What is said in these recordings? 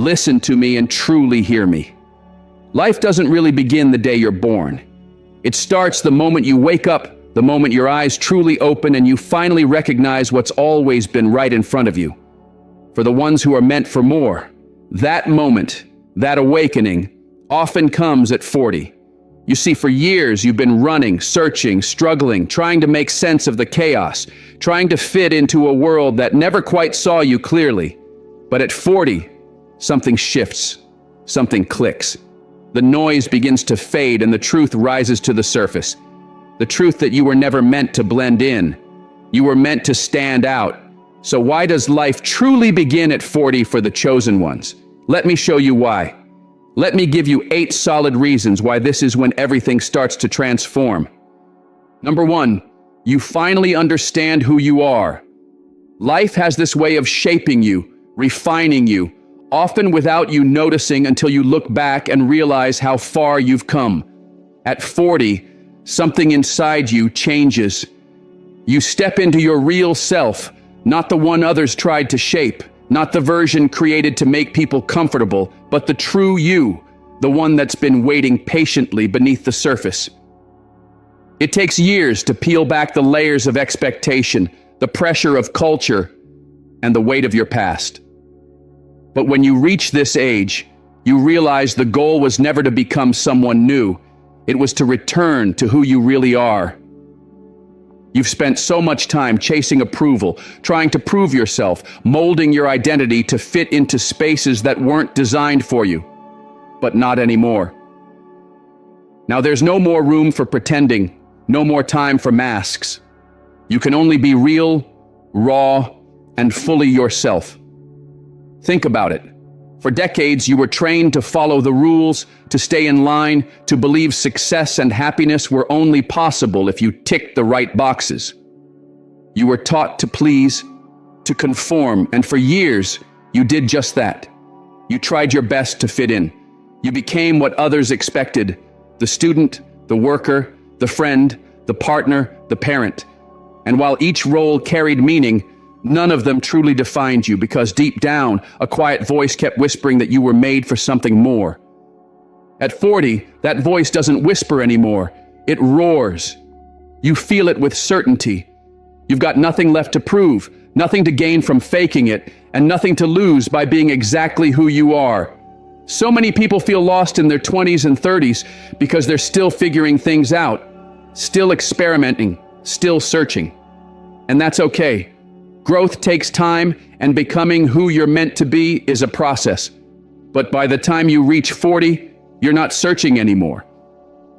listen to me and truly hear me. Life doesn't really begin the day you're born. It starts the moment you wake up, the moment your eyes truly open and you finally recognize what's always been right in front of you. For the ones who are meant for more, that moment, that awakening, often comes at 40. You see, for years you've been running, searching, struggling, trying to make sense of the chaos, trying to fit into a world that never quite saw you clearly. But at 40, something shifts, something clicks. The noise begins to fade and the truth rises to the surface. The truth that you were never meant to blend in. You were meant to stand out. So why does life truly begin at 40 for the chosen ones? Let me show you why. Let me give you 8 solid reasons why this is when everything starts to transform. Number 1, you finally understand who you are. Life has this way of shaping you, refining you, often without you noticing until you look back and realize how far you've come. At 40, something inside you changes. You step into your real self, not the one others tried to shape, not the version created to make people comfortable, but the true you, the one that's been waiting patiently beneath the surface. It takes years to peel back the layers of expectation, the pressure of culture, and the weight of your past. But when you reach this age, you realize the goal was never to become someone new. It was to return to who you really are. You've spent so much time chasing approval, trying to prove yourself, molding your identity to fit into spaces that weren't designed for you. But not anymore. Now there's no more room for pretending, no more time for masks. You can only be real, raw, and fully yourself. Think about it. For decades, you were trained to follow the rules, to stay in line, to believe success and happiness were only possible if you ticked the right boxes. You were taught to please, to conform, and for years, you did just that. You tried your best to fit in. You became what others expected: the student, the worker, the friend, the partner, the parent. And while each role carried meaning, none of them truly defined you, because deep down, a quiet voice kept whispering that you were made for something more. At 40, that voice doesn't whisper anymore. It roars. You feel it with certainty. You've got nothing left to prove, nothing to gain from faking it, and nothing to lose by being exactly who you are. So many people feel lost in their 20s and 30s because they're still figuring things out, still experimenting, still searching. And that's okay. Growth takes time, and becoming who you're meant to be is a process. But by the time you reach 40, you're not searching anymore.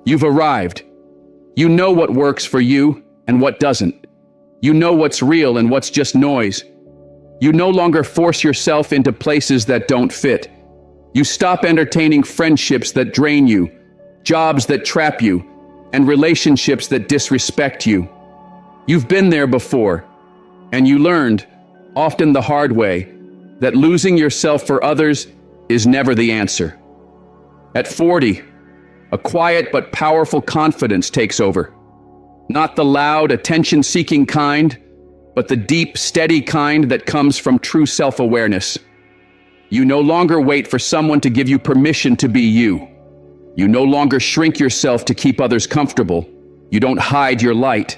You've arrived. You know what works for you and what doesn't. You know what's real and what's just noise. You no longer force yourself into places that don't fit. You stop entertaining friendships that drain you, jobs that trap you, and relationships that disrespect you. You've been there before. And you learned, often the hard way, that losing yourself for others is never the answer. At 40, a quiet but powerful confidence takes over. Not the loud, attention-seeking kind, but the deep, steady kind that comes from true self-awareness. You no longer wait for someone to give you permission to be you. You no longer shrink yourself to keep others comfortable. You don't hide your light.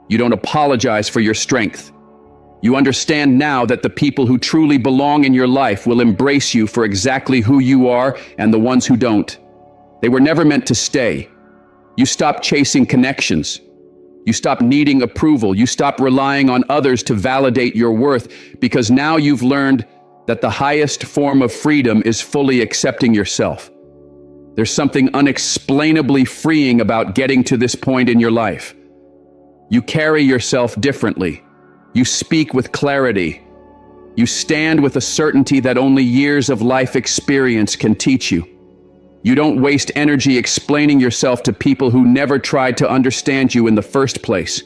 You don't apologize for your strength. You understand now that the people who truly belong in your life will embrace you for exactly who you are, and the ones who don't. They were never meant to stay. You stop chasing connections. You stop needing approval. You stop relying on others to validate your worth, because now you've learned that the highest form of freedom is fully accepting yourself. There's something unexplainably freeing about getting to this point in your life. You carry yourself differently. You speak with clarity. You stand with a certainty that only years of life experience can teach you. You don't waste energy explaining yourself to people who never tried to understand you in the first place.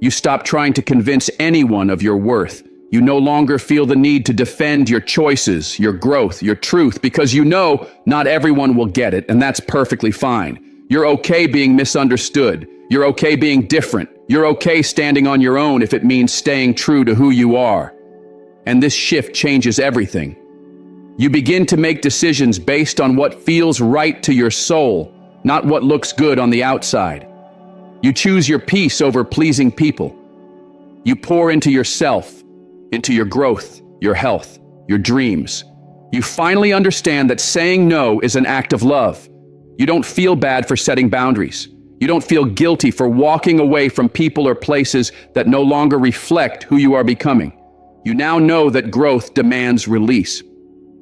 You stop trying to convince anyone of your worth. You no longer feel the need to defend your choices, your growth, your truth, because you know not everyone will get it, and that's perfectly fine. You're okay being misunderstood. You're okay being different. You're okay standing on your own if it means staying true to who you are. And this shift changes everything. You begin to make decisions based on what feels right to your soul, not what looks good on the outside. You choose your peace over pleasing people. You pour into yourself, into your growth, your health, your dreams. You finally understand that saying no is an act of love. You don't feel bad for setting boundaries. You don't feel guilty for walking away from people or places that no longer reflect who you are becoming. You now know that growth demands release.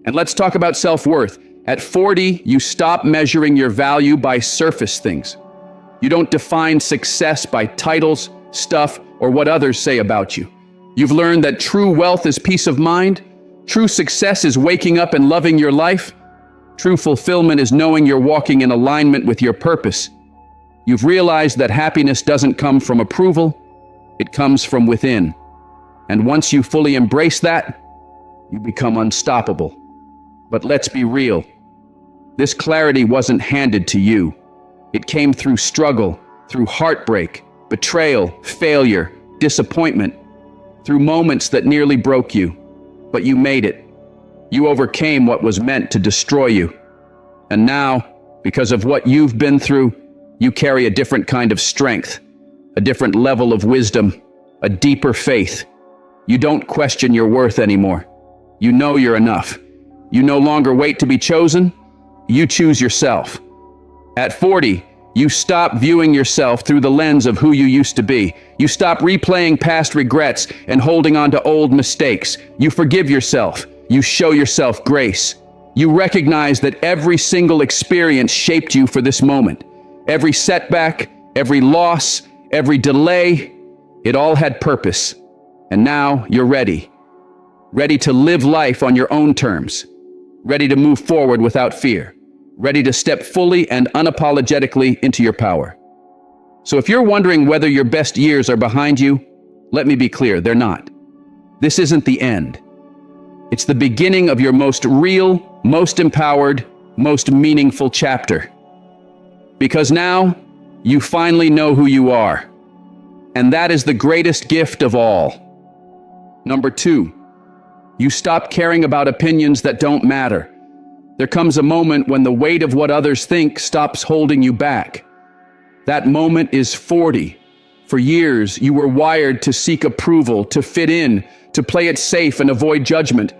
And let's talk about self-worth. At 40, you stop measuring your value by surface things. You don't define success by titles, stuff, or what others say about you. You've learned that true wealth is peace of mind. True success is waking up and loving your life. True fulfillment is knowing you're walking in alignment with your purpose. You've realized that happiness doesn't come from approval, it comes from within. And once you fully embrace that, you become unstoppable. But let's be real. This clarity wasn't handed to you. It came through struggle, through heartbreak, betrayal, failure, disappointment, through moments that nearly broke you. But you made it. You overcame what was meant to destroy you. And now, because of what you've been through, you carry a different kind of strength, a different level of wisdom, a deeper faith. You don't question your worth anymore. You know you're enough. You no longer wait to be chosen. You choose yourself. At 40, you stop viewing yourself through the lens of who you used to be. You stop replaying past regrets and holding on to old mistakes. You forgive yourself. You show yourself grace. You recognize that every single experience shaped you for this moment. Every setback, every loss, every delay, it all had purpose. And now you're ready. Ready to live life on your own terms. Ready to move forward without fear. Ready to step fully and unapologetically into your power. So if you're wondering whether your best years are behind you, let me be clear, they're not. This isn't the end. It's the beginning of your most real, most empowered, most meaningful chapter. Because now, you finally know who you are. And that is the greatest gift of all. Number 2, you stop caring about opinions that don't matter. There comes a moment when the weight of what others think stops holding you back. That moment is 40. For years, you were wired to seek approval, to fit in, to play it safe and avoid judgment.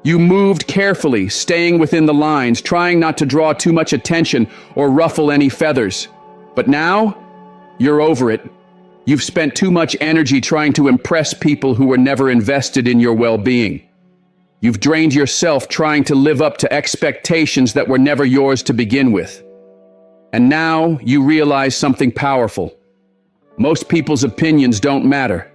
You moved carefully, staying within the lines, trying not to draw too much attention or ruffle any feathers. But now, you're over it. You've spent too much energy trying to impress people who were never invested in your well-being. You've drained yourself trying to live up to expectations that were never yours to begin with. And now you realize something powerful. Most people's opinions don't matter.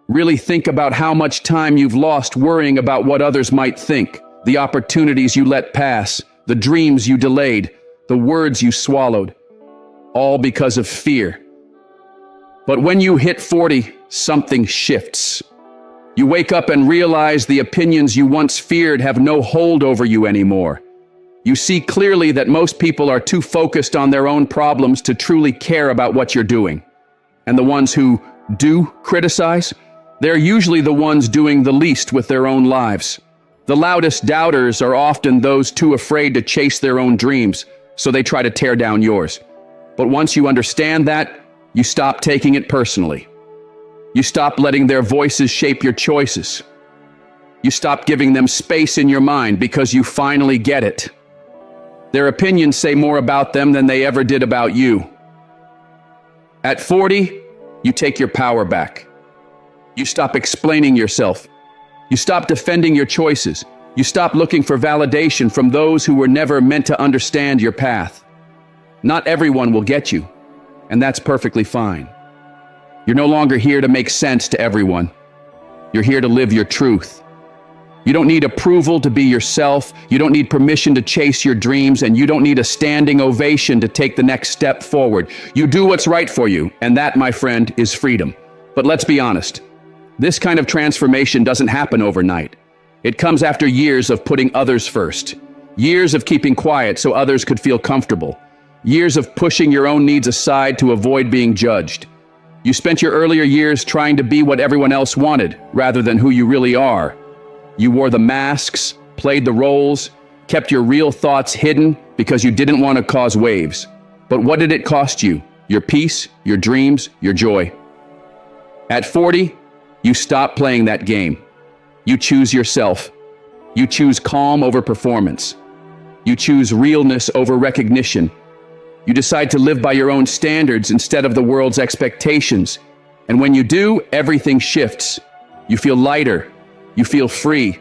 Really think about how much time you've lost worrying about what others might think, the opportunities you let pass, the dreams you delayed, the words you swallowed, all because of fear. But when you hit 40, something shifts. You wake up and realize the opinions you once feared have no hold over you anymore. You see clearly that most people are too focused on their own problems to truly care about what you're doing. And the ones who do criticize, they're usually the ones doing the least with their own lives. The loudest doubters are often those too afraid to chase their own dreams, so they try to tear down yours. But once you understand that, you stop taking it personally. You stop letting their voices shape your choices. You stop giving them space in your mind because you finally get it. Their opinions say more about them than they ever did about you. At 40, you take your power back. You stop explaining yourself. You stop defending your choices. You stop looking for validation from those who were never meant to understand your path. Not everyone will get you, and that's perfectly fine. You're no longer here to make sense to everyone. You're here to live your truth. You don't need approval to be yourself. You don't need permission to chase your dreams, and you don't need a standing ovation to take the next step forward. You do what's right for you, and that, my friend, is freedom. But let's be honest. This kind of transformation doesn't happen overnight. It comes after years of putting others first. Years of keeping quiet so others could feel comfortable. Years of pushing your own needs aside to avoid being judged. You spent your earlier years trying to be what everyone else wanted, rather than who you really are. You wore the masks, played the roles, kept your real thoughts hidden because you didn't want to cause waves. But what did it cost you? Your peace, your dreams, your joy. At 40, you stop playing that game. You choose yourself. You choose calm over performance. You choose realness over recognition. You decide to live by your own standards instead of the world's expectations. And when you do, everything shifts. You feel lighter. You feel free.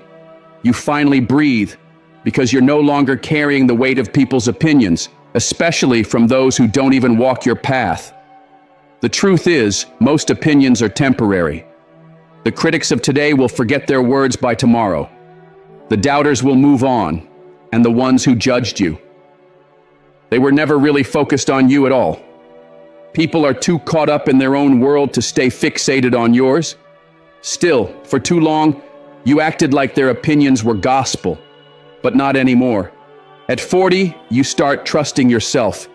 You finally breathe because you're no longer carrying the weight of people's opinions, especially from those who don't even walk your path. The truth is, most opinions are temporary. The critics of today will forget their words by tomorrow. The doubters will move on, and the ones who judged you, they were never really focused on you at all. People are too caught up in their own world to stay fixated on yours. Still, for too long, you acted like their opinions were gospel, but not anymore. At 40, you start trusting yourself.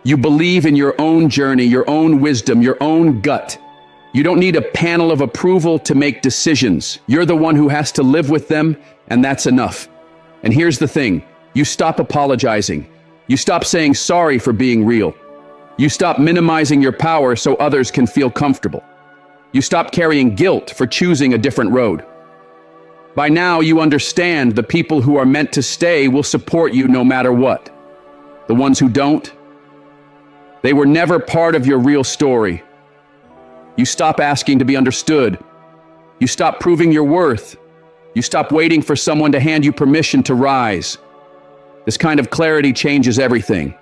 You believe in your own journey, your own wisdom, your own gut. You don't need a panel of approval to make decisions. You're the one who has to live with them, and that's enough. And here's the thing, you stop apologizing. You stop saying sorry for being real. You stop minimizing your power so others can feel comfortable. You stop carrying guilt for choosing a different road. By now, you understand the people who are meant to stay will support you no matter what. The ones who don't, they were never part of your real story. You stop asking to be understood. You stop proving your worth. You stop waiting for someone to hand you permission to rise. This kind of clarity changes everything.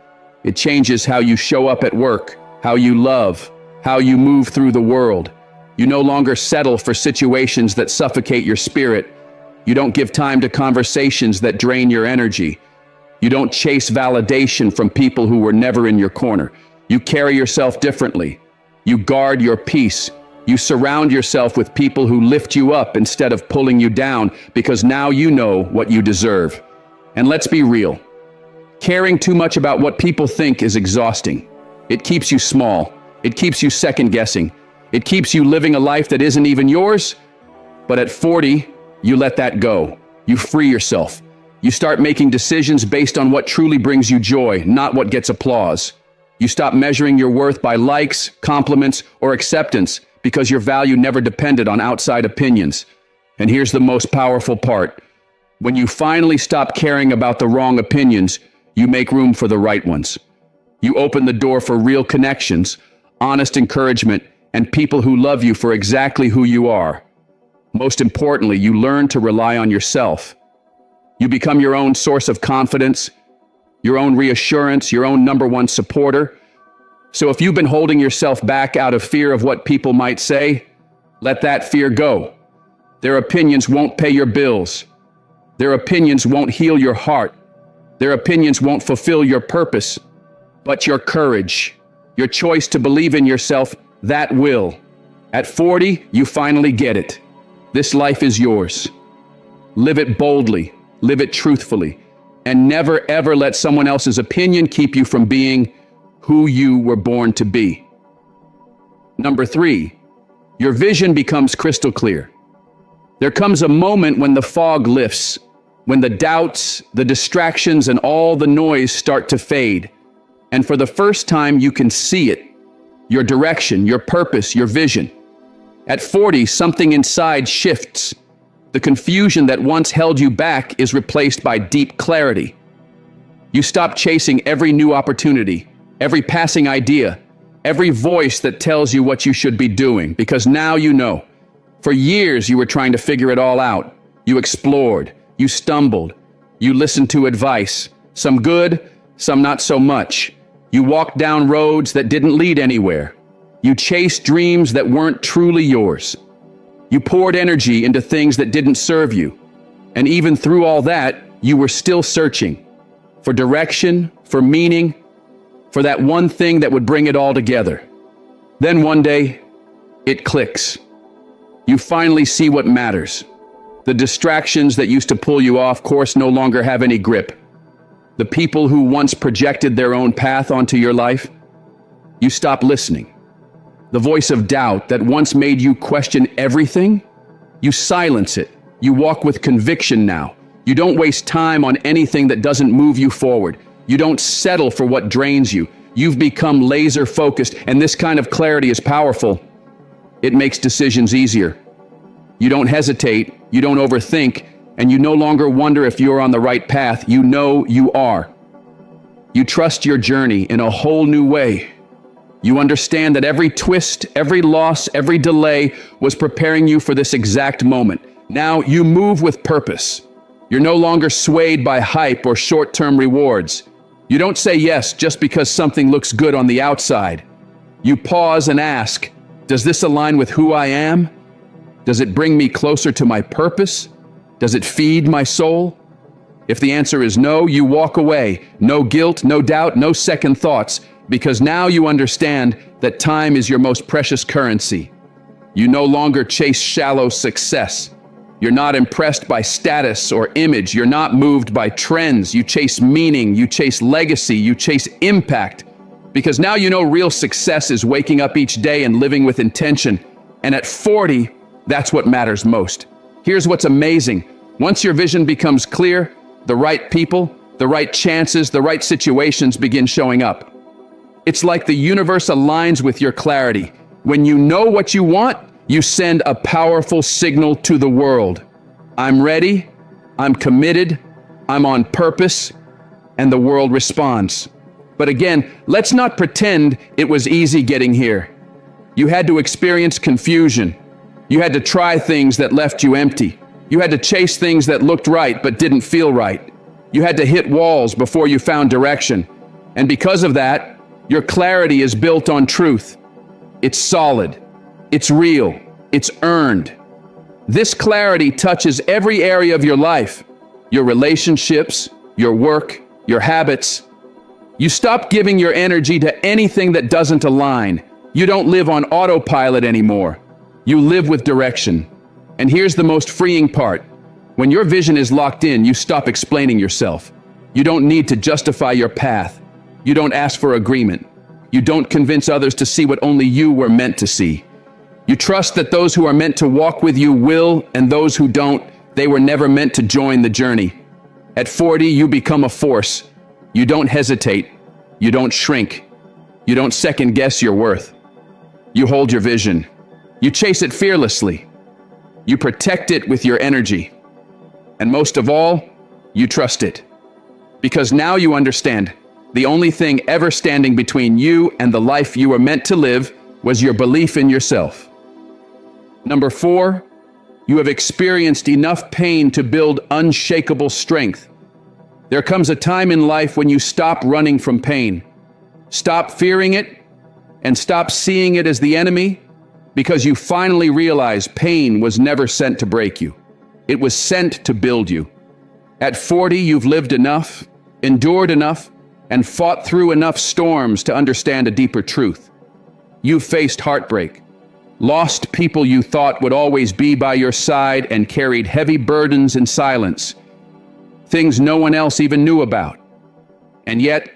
It changes how you show up at work, how you love, how you move through the world. You no longer settle for situations that suffocate your spirit. You don't give time to conversations that drain your energy. You don't chase validation from people who were never in your corner. You carry yourself differently. You guard your peace. You surround yourself with people who lift you up instead of pulling you down, because now you know what you deserve. And let's be real. Caring too much about what people think is exhausting. It keeps you small. It keeps you second-guessing. It keeps you living a life that isn't even yours. But at 40, you let that go. You free yourself. You start making decisions based on what truly brings you joy, not what gets applause. You stop measuring your worth by likes, compliments, or acceptance because your value never depended on outside opinions. And here's the most powerful part. When you finally stop caring about the wrong opinions, you make room for the right ones. You open the door for real connections, honest encouragement, and people who love you for exactly who you are. Most importantly, you learn to rely on yourself. You become your own source of confidence, your own reassurance, your own number one supporter. So if you've been holding yourself back out of fear of what people might say, let that fear go. Their opinions won't pay your bills. Their opinions won't heal your heart. Their opinions won't fulfill your purpose. But your courage, your choice to believe in yourself, that will. At 40, you finally get it. This life is yours. Live it boldly, live it truthfully, and never ever let someone else's opinion keep you from being who you were born to be. Number 3, your vision becomes crystal clear. There comes a moment when the fog lifts, when the doubts, the distractions, and all the noise start to fade. And for the first time, you can see it, your direction, your purpose, your vision. At 40, something inside shifts. The confusion that once held you back is replaced by deep clarity. You stop chasing every new opportunity, every passing idea, every voice that tells you what you should be doing, because now you know. For years, you were trying to figure it all out. You explored, you stumbled, you listened to advice, some good, some not so much. You walked down roads that didn't lead anywhere. You chased dreams that weren't truly yours. You poured energy into things that didn't serve you. And even through all that, you were still searching for direction, for meaning, for that one thing that would bring it all together. Then one day, it clicks. You finally see what matters. The distractions that used to pull you off course no longer have any grip. The people who once projected their own path onto your life, you stop listening. The voice of doubt that once made you question everything, you silence it. You walk with conviction now. You don't waste time on anything that doesn't move you forward. You don't settle for what drains you. You've become laser focused, and this kind of clarity is powerful. It makes decisions easier. You don't hesitate, you don't overthink, and you no longer wonder if you're on the right path. You know you are. You trust your journey in a whole new way. You understand that every twist, every loss, every delay was preparing you for this exact moment. Now you move with purpose. You're no longer swayed by hype or short-term rewards. You don't say yes just because something looks good on the outside. You pause and ask, does this align with who I am? Does it bring me closer to my purpose? Does it feed my soul? If the answer is no, you walk away. No guilt, no doubt, no second thoughts, because now you understand that time is your most precious currency. You no longer chase shallow success. You're not impressed by status or image. You're not moved by trends. You chase meaning, you chase legacy, you chase impact. Because now you know real success is waking up each day and living with intention. And at 40, that's what matters most. Here's what's amazing. Once your vision becomes clear, the right people, the right chances, the right situations begin showing up. It's like the universe aligns with your clarity. When you know what you want, you send a powerful signal to the world. I'm ready, I'm committed, I'm on purpose, and the world responds. But again, let's not pretend it was easy getting here. You had to experience confusion. You had to try things that left you empty. You had to chase things that looked right but didn't feel right. You had to hit walls before you found direction. And because of that, your clarity is built on truth. It's solid. It's real. It's earned. This clarity touches every area of your life, your relationships, your work, your habits. You stop giving your energy to anything that doesn't align. You don't live on autopilot anymore. You live with direction. And here's the most freeing part. When your vision is locked in, you stop explaining yourself. You don't need to justify your path. You don't ask for agreement. You don't convince others to see what only you were meant to see. You trust that those who are meant to walk with you will, and those who don't, they were never meant to join the journey. At 40, you become a force. You don't hesitate. You don't shrink. You don't second guess your worth. You hold your vision. You chase it fearlessly. You protect it with your energy. And most of all, you trust it. Because now you understand, the only thing ever standing between you and the life you were meant to live was your belief in yourself. Number 4, you have experienced enough pain to build unshakable strength. There comes a time in life when you stop running from pain, stop fearing it, and stop seeing it as the enemy, because you finally realize pain was never sent to break you. It was sent to build you. At 40, you've lived enough, endured enough, and fought through enough storms to understand a deeper truth. You've faced heartbreak, lost people you thought would always be by your side, and carried heavy burdens in silence, things no one else even knew about. And yet,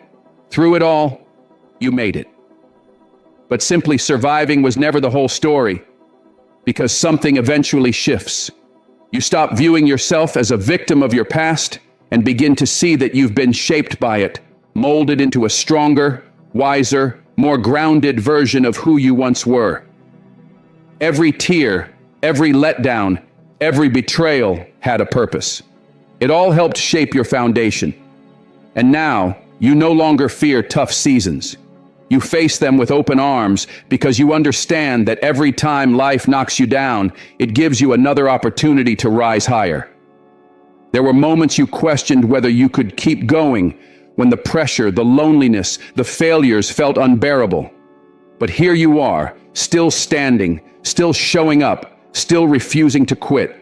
through it all, you made it. But simply surviving was never the whole story, because something eventually shifts. You stop viewing yourself as a victim of your past and begin to see that you've been shaped by it, molded into a stronger, wiser, more grounded version of who you once were. Every tear, every letdown, every betrayal had a purpose. It all helped shape your foundation. And now, you no longer fear tough seasons. You face them with open arms because you understand that every time life knocks you down, it gives you another opportunity to rise higher. There were moments you questioned whether you could keep going, when the pressure, the loneliness, the failures felt unbearable. But here you are, still standing, still showing up, still refusing to quit.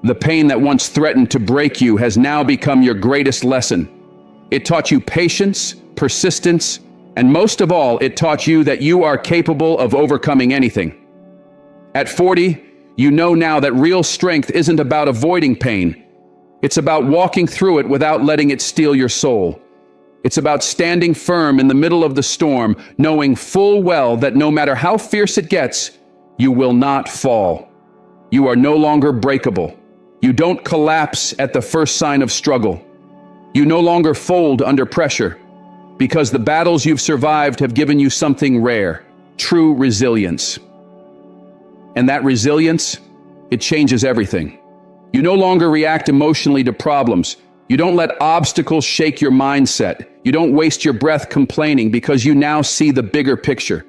The pain that once threatened to break you has now become your greatest lesson. It taught you patience, persistence, and most of all, it taught you that you are capable of overcoming anything. At 40, you know now that real strength isn't about avoiding pain. It's about walking through it without letting it steal your soul. It's about standing firm in the middle of the storm, knowing full well that no matter how fierce it gets, you will not fall. You are no longer breakable. You don't collapse at the first sign of struggle. You no longer fold under pressure, because the battles you've survived have given you something rare, true resilience. And that resilience, it changes everything. You no longer react emotionally to problems. You don't let obstacles shake your mindset. You don't waste your breath complaining because you now see the bigger picture.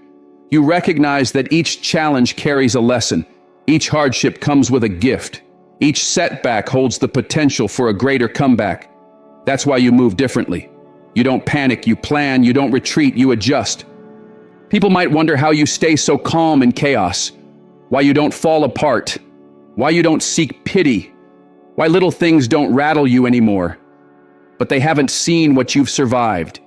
You recognize that each challenge carries a lesson. Each hardship comes with a gift. Each setback holds the potential for a greater comeback. That's why you move differently. You don't panic, you plan, you don't retreat, you adjust. People might wonder how you stay so calm in chaos, why you don't fall apart, why you don't seek pity, why little things don't rattle you anymore. But they haven't seen what you've survived.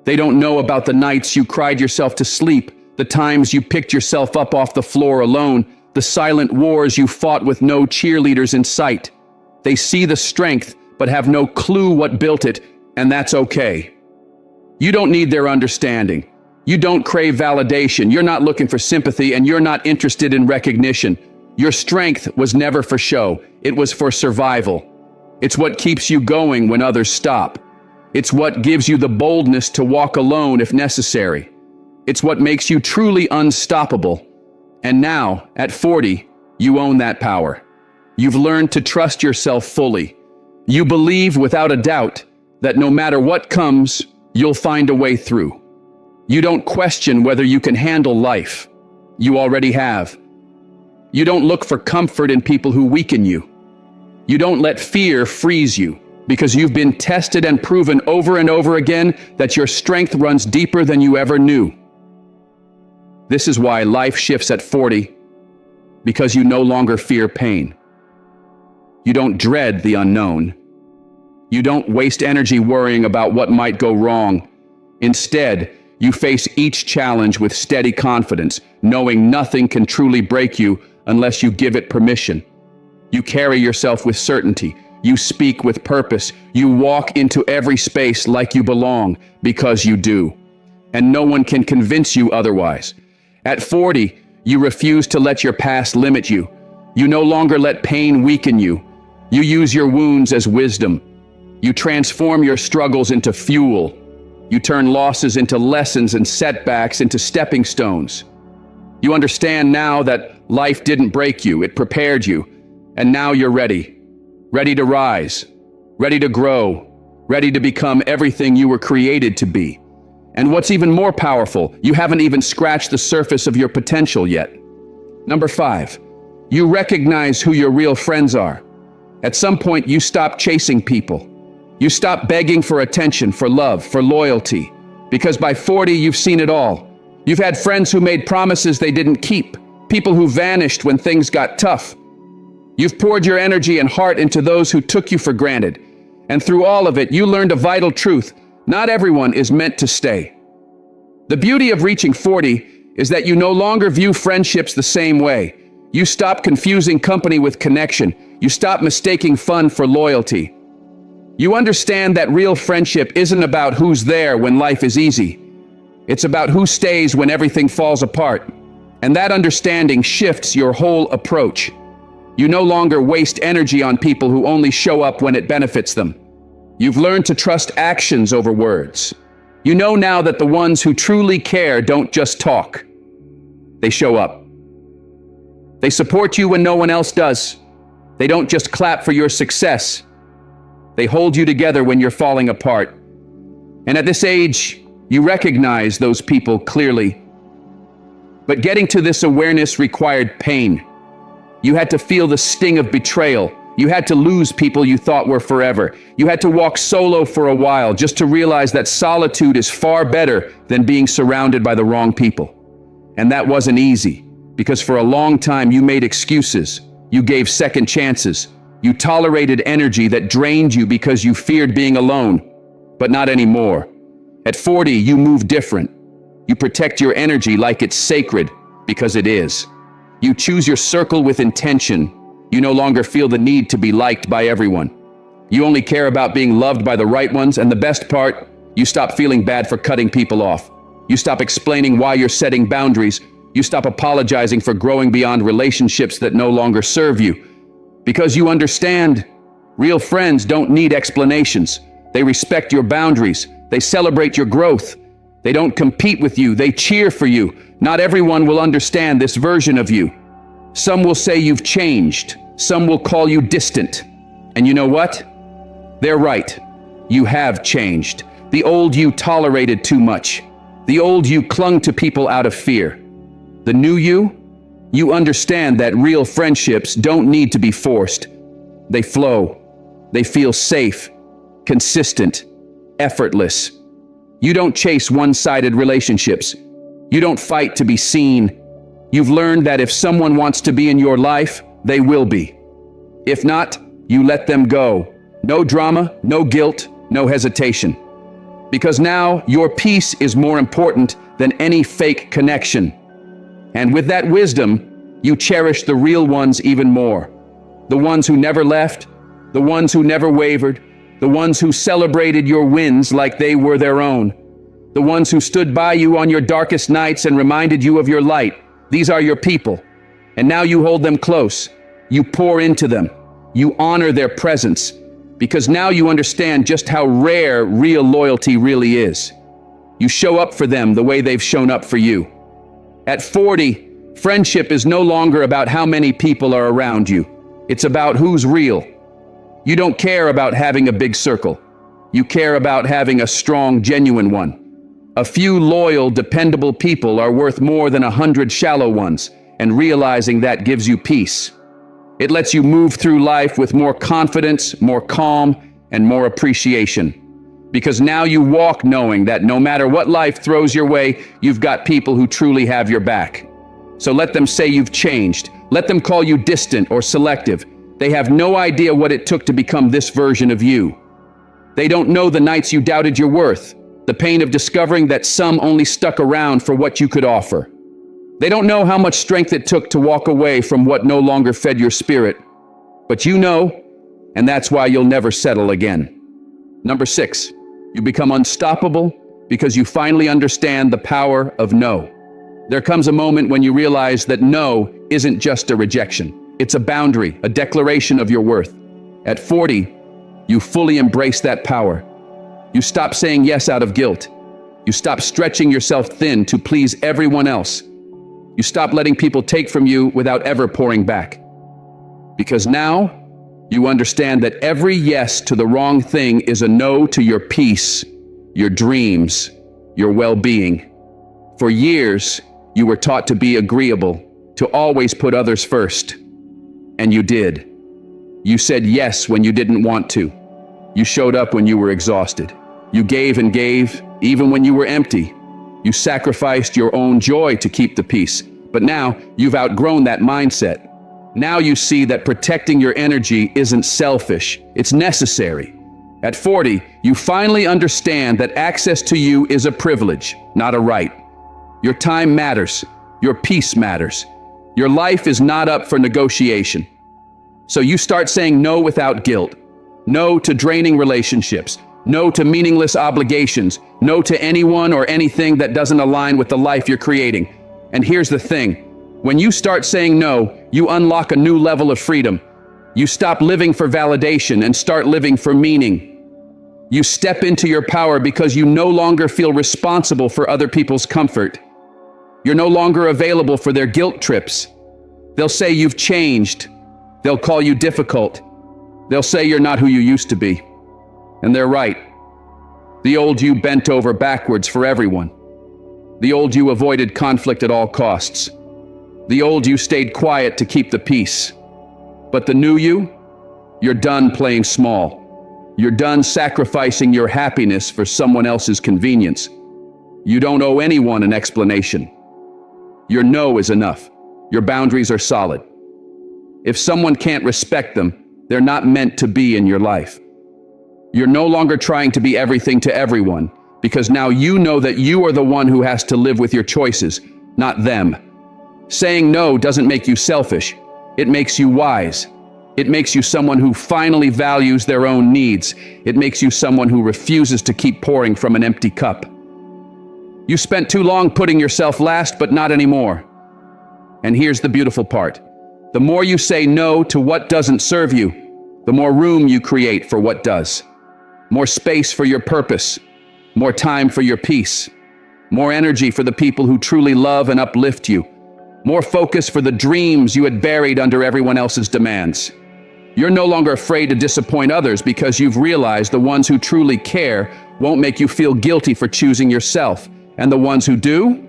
They don't know about the nights you cried yourself to sleep, the times you picked yourself up off the floor alone, the silent wars you fought with no cheerleaders in sight. They see the strength, but have no clue what built it, and that's okay. You don't need their understanding. You don't crave validation. You're not looking for sympathy, and you're not interested in recognition. Your strength was never for show. It was for survival. It's what keeps you going when others stop. It's what gives you the boldness to walk alone if necessary. It's what makes you truly unstoppable. And now, at 40, you own that power. You've learned to trust yourself fully. You believe without a doubt that no matter what comes, you'll find a way through. You don't question whether you can handle life. You already have. You don't look for comfort in people who weaken you. You don't let fear freeze you, because you've been tested and proven over and over again that your strength runs deeper than you ever knew. This is why life shifts at 40, because you no longer fear pain. You don't dread the unknown. You don't waste energy worrying about what might go wrong. Instead, you face each challenge with steady confidence, knowing nothing can truly break you unless you give it permission. You carry yourself with certainty. You speak with purpose. You walk into every space like you belong, because you do. And no one can convince you otherwise. At 40, you refuse to let your past limit you. You no longer let pain weaken you. You use your wounds as wisdom. You transform your struggles into fuel. You turn losses into lessons and setbacks into stepping stones. You understand now that life didn't break you, it prepared you. And now you're ready. Ready to rise. Ready to grow. Ready to become everything you were created to be. And what's even more powerful, you haven't even scratched the surface of your potential yet. Number 5, you recognize who your real friends are. At some point, you stop chasing people. You stop begging for attention, for love, for loyalty. Because by 40, you've seen it all. You've had friends who made promises they didn't keep. People who vanished when things got tough. You've poured your energy and heart into those who took you for granted. And through all of it, you learned a vital truth. Not everyone is meant to stay. The beauty of reaching 40 is that you no longer view friendships the same way. You stop confusing company with connection. You stop mistaking fun for loyalty. You understand that real friendship isn't about who's there when life is easy. It's about who stays when everything falls apart. And that understanding shifts your whole approach. You no longer waste energy on people who only show up when it benefits them. You've learned to trust actions over words. You know now that the ones who truly care don't just talk. They show up. They support you when no one else does. They don't just clap for your success. They hold you together when you're falling apart. And at this age, you recognize those people clearly. But getting to this awareness required pain. You had to feel the sting of betrayal. You had to lose people you thought were forever. You had to walk solo for a while just to realize that solitude is far better than being surrounded by the wrong people. And that wasn't easy, because for a long time you made excuses. You gave second chances. You tolerated energy that drained you because you feared being alone. But not anymore. At 40, you move different. You protect your energy like it's sacred, because it is. You choose your circle with intention. You no longer feel the need to be liked by everyone. You only care about being loved by the right ones, and the best part, you stop feeling bad for cutting people off. You stop explaining why you're setting boundaries. You stop apologizing for growing beyond relationships that no longer serve you. Because you understand, real friends don't need explanations. They respect your boundaries. They celebrate your growth. They don't compete with you. They cheer for you. Not everyone will understand this version of you. Some will say you've changed. Some will call you distant. And you know what? They're right. You have changed. The old you tolerated too much. The old you clung to people out of fear. The new you understand that real friendships don't need to be forced. They flow. They feel safe, consistent, effortless. You don't chase one-sided relationships. You don't fight to be seen. You've learned that if someone wants to be in your life, they will be. If not, you let them go. No drama, no guilt, no hesitation. Because now your peace is more important than any fake connection. And with that wisdom, you cherish the real ones even more. The ones who never left, the ones who never wavered, the ones who celebrated your wins like they were their own, the ones who stood by you on your darkest nights and reminded you of your light. These are your people. And now you hold them close. You pour into them. You honor their presence. Because now you understand just how rare real loyalty really is. You show up for them the way they've shown up for you. At 40, friendship is no longer about how many people are around you. It's about who's real. You don't care about having a big circle. You care about having a strong, genuine one. A few loyal, dependable people are worth more than 100 shallow ones, and realizing that gives you peace. It lets you move through life with more confidence, more calm, and more appreciation. Because now you walk knowing that no matter what life throws your way, you've got people who truly have your back. So let them say you've changed. Let them call you distant or selective. They have no idea what it took to become this version of you. They don't know the nights you doubted your worth, the pain of discovering that some only stuck around for what you could offer. They don't know how much strength it took to walk away from what no longer fed your spirit. But you know, and that's why you'll never settle again. Number 6, you become unstoppable because you finally understand the power of no. There comes a moment when you realize that no isn't just a rejection. It's a boundary, a declaration of your worth. At 40, you fully embrace that power. You stop saying yes out of guilt. You stop stretching yourself thin to please everyone else. You stop letting people take from you without ever pouring back. Because now, you understand that every yes to the wrong thing is a no to your peace, your dreams, your well-being. For years, you were taught to be agreeable, to always put others first. And you did. You said yes when you didn't want to. You showed up when you were exhausted. You gave and gave, even when you were empty. You sacrificed your own joy to keep the peace. But now, you've outgrown that mindset. Now you see that protecting your energy isn't selfish, it's necessary. At 40, you finally understand that access to you is a privilege, not a right. Your time matters. Your peace matters. Your life is not up for negotiation. So you start saying no without guilt. No to draining relationships. No to meaningless obligations. No to anyone or anything that doesn't align with the life you're creating. And here's the thing. When you start saying no, you unlock a new level of freedom. You stop living for validation and start living for meaning. You step into your power because you no longer feel responsible for other people's comfort. You're no longer available for their guilt trips. They'll say you've changed. They'll call you difficult. They'll say you're not who you used to be. And they're right. The old you bent over backwards for everyone. The old you avoided conflict at all costs. The old you stayed quiet to keep the peace. But the new you, you're done playing small. You're done sacrificing your happiness for someone else's convenience. You don't owe anyone an explanation. Your no is enough. Your boundaries are solid. If someone can't respect them, they're not meant to be in your life. You're no longer trying to be everything to everyone, because now you know that you are the one who has to live with your choices, not them. Saying no doesn't make you selfish. It makes you wise. It makes you someone who finally values their own needs. It makes you someone who refuses to keep pouring from an empty cup. You spent too long putting yourself last, but not anymore. And here's the beautiful part. The more you say no to what doesn't serve you, the more room you create for what does. More space for your purpose, more time for your peace, more energy for the people who truly love and uplift you, more focus for the dreams you had buried under everyone else's demands. You're no longer afraid to disappoint others because you've realized the ones who truly care won't make you feel guilty for choosing yourself, and the ones who do,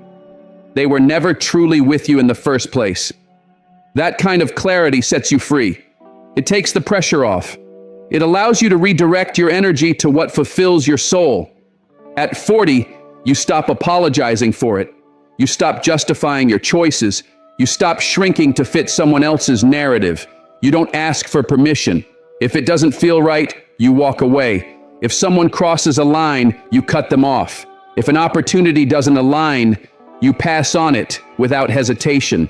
they were never truly with you in the first place. That kind of clarity sets you free. It takes the pressure off. It allows you to redirect your energy to what fulfills your soul. At 40, you stop apologizing for it. You stop justifying your choices. You stop shrinking to fit someone else's narrative. You don't ask for permission. If it doesn't feel right, you walk away. If someone crosses a line, you cut them off. If an opportunity doesn't align, you pass on it without hesitation.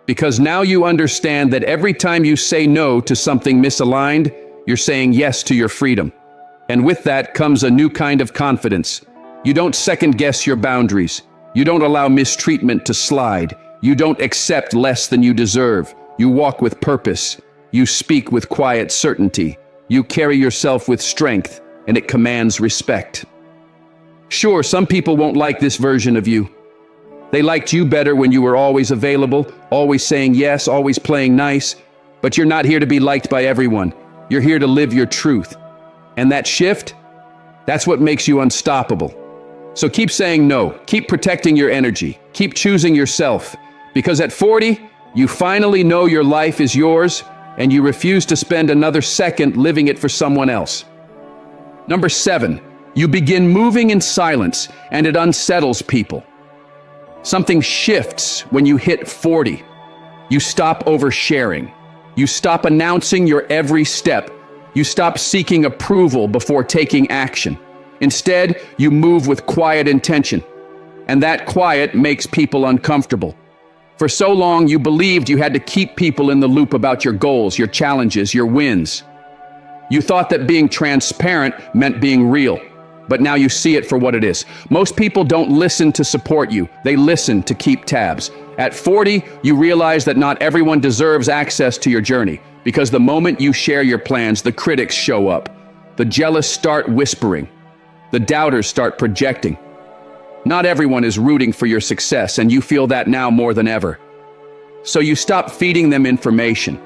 Because now you understand that every time you say no to something misaligned, you're saying yes to your freedom. And with that comes a new kind of confidence. You don't second-guess your boundaries. You don't allow mistreatment to slide. You don't accept less than you deserve. You walk with purpose. You speak with quiet certainty. You carry yourself with strength, and it commands respect. Sure, some people won't like this version of you. They liked you better when you were always available, always saying yes, always playing nice. But you're not here to be liked by everyone. You're here to live your truth. And that shift, that's what makes you unstoppable. So keep saying no, keep protecting your energy, keep choosing yourself. Because at 40, you finally know your life is yours, and you refuse to spend another second living it for someone else. Number 7, you begin moving in silence, and it unsettles people. Something shifts when you hit 40. You stop oversharing. You stop announcing your every step. You stop seeking approval before taking action. Instead, you move with quiet intention. And that quiet makes people uncomfortable. For so long, you believed you had to keep people in the loop about your goals, your challenges, your wins. You thought that being transparent meant being real. But now you see it for what it is. Most people don't listen to support you. They listen to keep tabs. At 40, you realize that not everyone deserves access to your journey, because the moment you share your plans, the critics show up. The jealous start whispering. The doubters start projecting. Not everyone is rooting for your success, and you feel that now more than ever. So you stop feeding them information.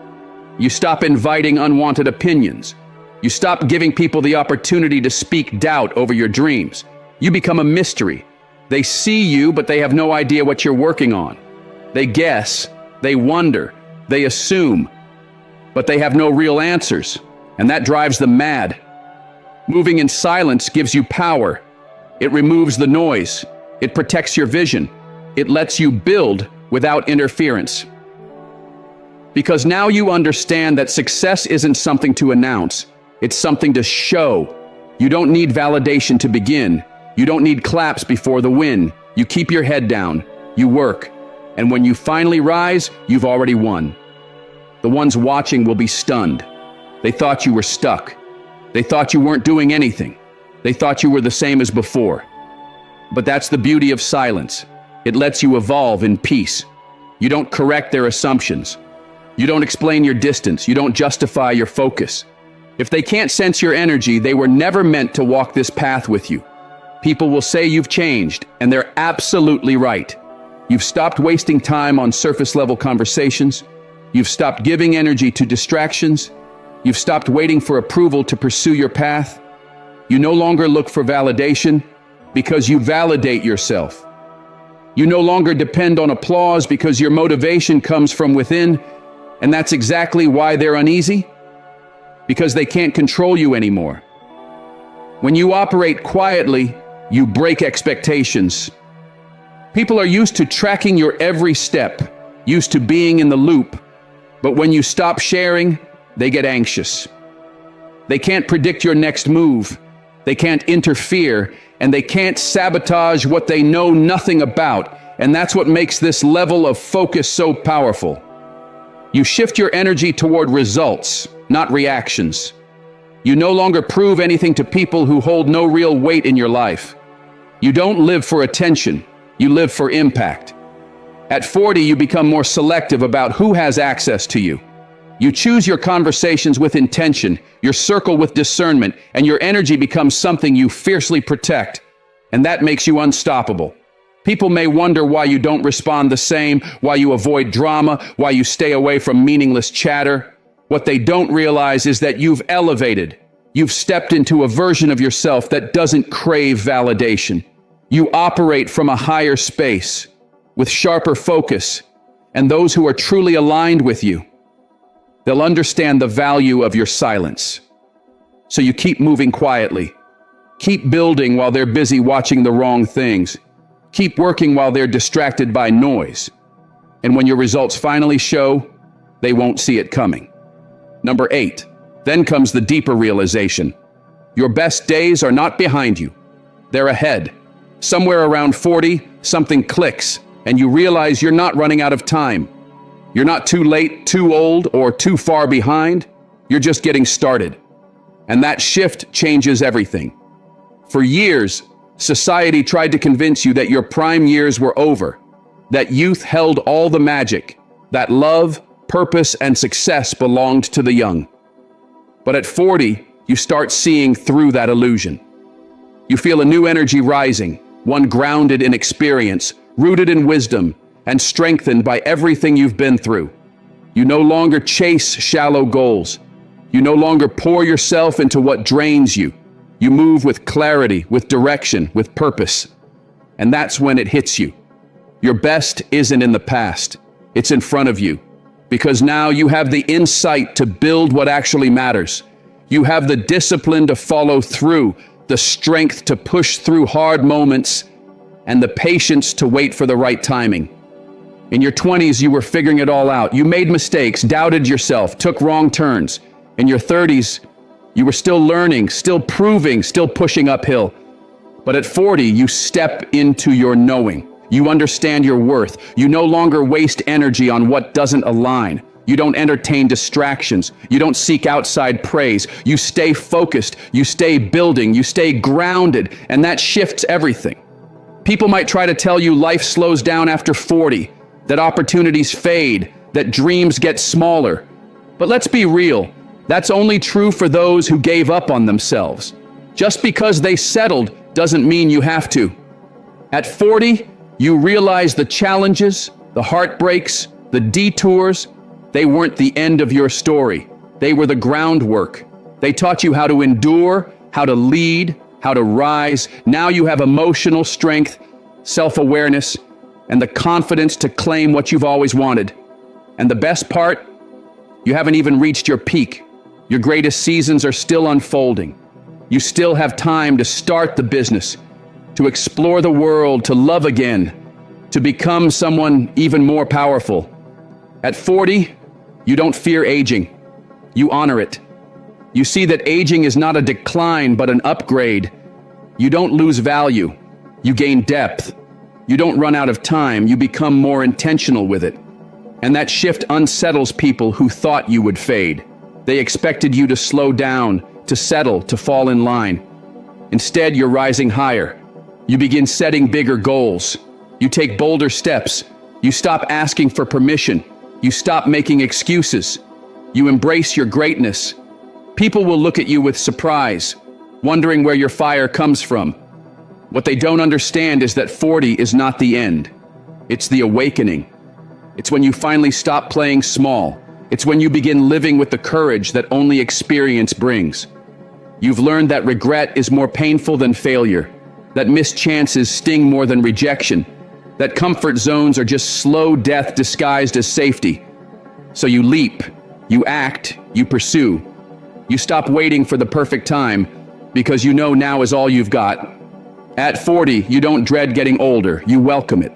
You stop inviting unwanted opinions. You stop giving people the opportunity to speak doubt over your dreams. You become a mystery. They see you, but they have no idea what you're working on. They guess, they wonder, they assume, but they have no real answers, and that drives them mad. Moving in silence gives you power. It removes the noise. It protects your vision. It lets you build without interference. Because now you understand that success isn't something to announce. It's something to show. You don't need validation to begin. You don't need claps before the win. You keep your head down. You work. And when you finally rise, you've already won. The ones watching will be stunned. They thought you were stuck. They thought you weren't doing anything. They thought you were the same as before. But that's the beauty of silence. It lets you evolve in peace. You don't correct their assumptions. You don't explain your distance. You don't justify your focus. If they can't sense your energy, they were never meant to walk this path with you. People will say you've changed, and they're absolutely right. You've stopped wasting time on surface-level conversations. You've stopped giving energy to distractions. You've stopped waiting for approval to pursue your path. You no longer look for validation because you validate yourself. You no longer depend on applause because your motivation comes from within, and that's exactly why they're uneasy. Because they can't control you anymore. When you operate quietly, you break expectations. People are used to tracking your every step, used to being in the loop. But when you stop sharing, they get anxious. They can't predict your next move. They can't interfere, and they can't sabotage what they know nothing about. And that's what makes this level of focus so powerful. You shift your energy toward results, not reactions. You no longer prove anything to people who hold no real weight in your life. You don't live for attention, you live for impact. At 40, you become more selective about who has access to you. You choose your conversations with intention, your circle with discernment, and your energy becomes something you fiercely protect. And that makes you unstoppable. People may wonder why you don't respond the same, why you avoid drama, why you stay away from meaningless chatter. What they don't realize is that you've elevated. You've stepped into a version of yourself that doesn't crave validation. You operate from a higher space, with sharper focus, and those who are truly aligned with you, they'll understand the value of your silence. So you keep moving quietly. Keep building while they're busy watching the wrong things. Keep working while they're distracted by noise. And when your results finally show, they won't see it coming. Number 8, then comes the deeper realization. Your best days are not behind you. They're ahead. Somewhere around 40, something clicks, and you realize you're not running out of time. You're not too late, too old, or too far behind. You're just getting started. And that shift changes everything. For years, society tried to convince you that your prime years were over, that youth held all the magic, that love, purpose, and success belonged to the young. But at 40, you start seeing through that illusion. You feel a new energy rising, one grounded in experience, rooted in wisdom, and strengthened by everything you've been through. You no longer chase shallow goals. You no longer pour yourself into what drains you. You move with clarity, with direction, with purpose. And that's when it hits you. Your best isn't in the past. It's in front of you. Because now you have the insight to build what actually matters. You have the discipline to follow through, the strength to push through hard moments, and the patience to wait for the right timing. In your 20s, you were figuring it all out. You made mistakes, doubted yourself, took wrong turns. In your 30s, you were still learning, still proving, still pushing uphill. But at 40, you step into your knowing. You understand your worth. You no longer waste energy on what doesn't align. You don't entertain distractions. You don't seek outside praise. You stay focused. You stay building. You stay grounded. And that shifts everything. People might try to tell you life slows down after 40, that opportunities fade, that dreams get smaller. But let's be real. That's only true for those who gave up on themselves. Just because they settled doesn't mean you have to. At 40, you realize the challenges, the heartbreaks, the detours, they weren't the end of your story. They were the groundwork. They taught you how to endure, how to lead, how to rise. Now you have emotional strength, self-awareness, and the confidence to claim what you've always wanted. And the best part, you haven't even reached your peak. Your greatest seasons are still unfolding. You still have time to start the business, to explore the world, to love again, to become someone even more powerful. At 40, you don't fear aging. You honor it. You see that aging is not a decline, but an upgrade. You don't lose value. You gain depth. You don't run out of time. You become more intentional with it. And that shift unsettles people who thought you would fade. They expected you to slow down, to settle, to fall in line. Instead, you're rising higher. You begin setting bigger goals. You take bolder steps. You stop asking for permission. You stop making excuses. You embrace your greatness. People will look at you with surprise, wondering where your fire comes from. What they don't understand is that 40 is not the end. It's the awakening. It's when you finally stop playing small. It's when you begin living with the courage that only experience brings. You've learned that regret is more painful than failure, that missed chances sting more than rejection, that comfort zones are just slow death disguised as safety. So you leap, you act, you pursue. You stop waiting for the perfect time because you know now is all you've got. At 40, you don't dread getting older, you welcome it.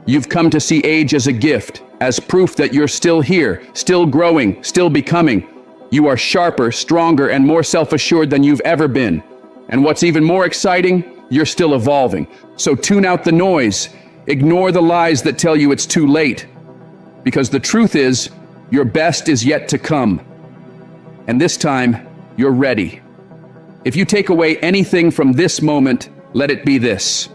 You've come to see age as a gift, as proof that you're still here, still growing, still becoming. You are sharper, stronger, and more self-assured than you've ever been. And what's even more exciting, you're still evolving. So tune out the noise. Ignore the lies that tell you it's too late. Because the truth is, your best is yet to come. And this time, you're ready. If you take away anything from this moment, let it be this.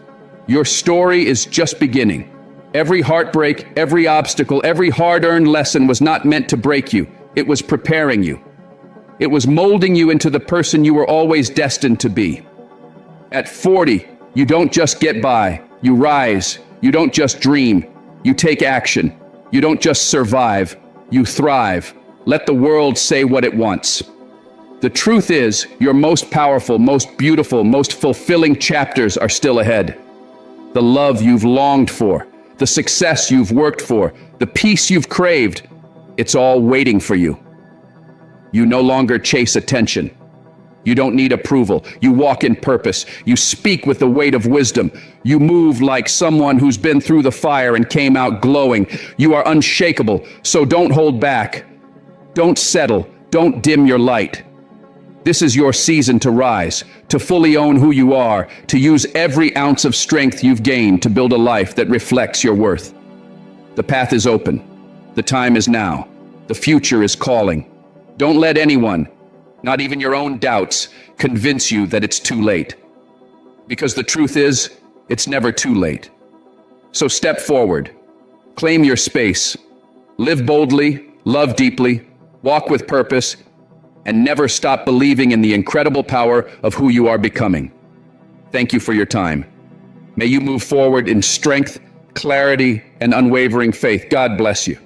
Your story is just beginning. Every heartbreak, every obstacle, every hard-earned lesson was not meant to break you. It was preparing you. It was molding you into the person you were always destined to be. At 40, you don't just get by, you rise. You don't just dream, you take action. You don't just survive, you thrive. Let the world say what it wants. The truth is, your most powerful, most beautiful, most fulfilling chapters are still ahead. The love you've longed for, the success you've worked for, the peace you've craved, it's all waiting for you. You no longer chase attention. You don't need approval. You walk in purpose. You speak with the weight of wisdom. You move like someone who's been through the fire and came out glowing. You are unshakable, so don't hold back. Don't settle. Don't dim your light. This is your season to rise, to fully own who you are, to use every ounce of strength you've gained to build a life that reflects your worth. The path is open. The time is now. The future is calling. Don't let anyone, not even your own doubts, convince you that it's too late. Because the truth is, it's never too late. So step forward. Claim your space. Live boldly, love deeply, walk with purpose, and never stop believing in the incredible power of who you are becoming. Thank you for your time. May you move forward in strength, clarity, and unwavering faith. God bless you.